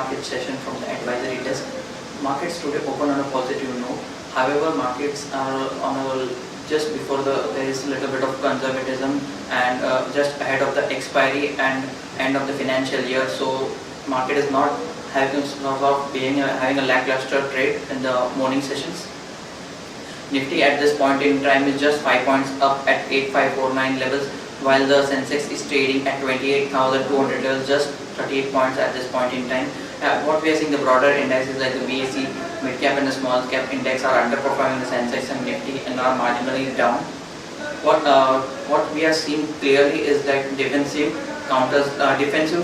pre-market session from the advisory desk. Markets today open on a positive note. However, markets are on a just before there is a little bit of conservatism and just ahead of the expiry and end of the financial year. So market is not having having a lackluster trade in the morning sessions. Nifty at this point in time is just 5 points up at 8549 levels, while the Sensex is trading at 28,200 levels, just 38 points at this point in time. What we are seeing, the broader indices like the BSE, mid cap and the small cap index are underperforming the Sensex and Nifty and are marginally down. What we are seeing clearly is that defensive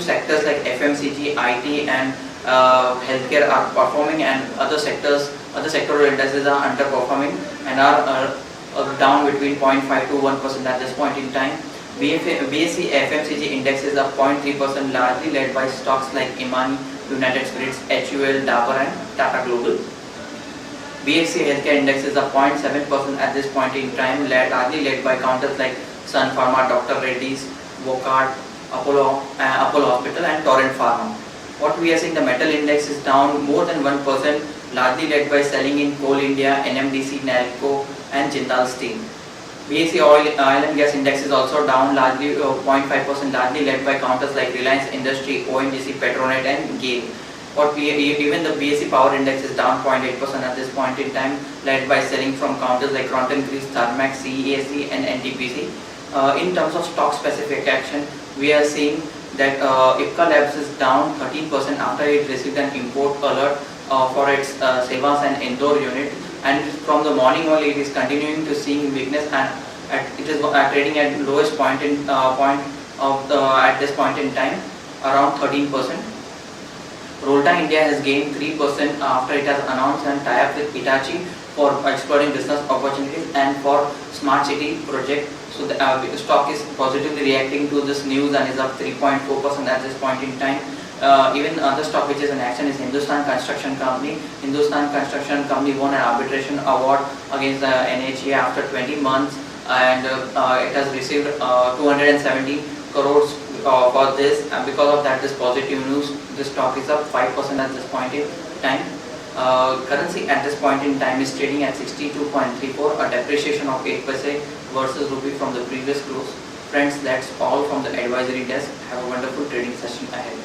sectors like FMCG, IT and healthcare are performing, and other sectoral indices are underperforming and are down between 0.5 to 1% at this point in time. BSE FMCG index is up 0.3%, largely led by stocks like Imani, United Spirits, HUL, Dabur and Tata Global. BSE healthcare index is up 0.7% at this point in time, largely led by counters like Sun Pharma, Dr. Reddy's, Wockhardt, Apollo Hospital and Torrent Pharma. What we are seeing, the metal index is down more than 1%, largely led by selling in Coal India, NMDC, Nalco and Jindal Steel. BSE oil and gas index is also down largely 0.5%, largely led by counters like Reliance Industry, ONGC, Petronet and GAIL. Even the BSE power index is down 0.8% at this point in time, led by selling from counters like Crompton Greaves, Thermax, CESC and NTPC. In terms of stock specific action, we are seeing that Ipca Labs is down 13% after it received an import alert for its Sevas and Indore unit, and from the morning only it is continuing to see weakness, and it is trading at lowest point at this point in time, around 13%. Rolta India has gained 3% after it has announced and tie-up with Hitachi for exploring business opportunities and for smart city project. So the stock is positively reacting to this news and is up 3.4% at this point in time. Even other stock which is in action is Hindustan Construction Company. Hindustan Construction Company won an arbitration award against the NHAI after 20 months, and it has received 270 crores for this, and because of that, this positive news, the stock is up 5% at this point in time. Currency at this point in time is trading at 62.34, a depreciation of 8% versus rupee from the previous close. Friends, that's all from the advisory desk. Have a wonderful trading session ahead.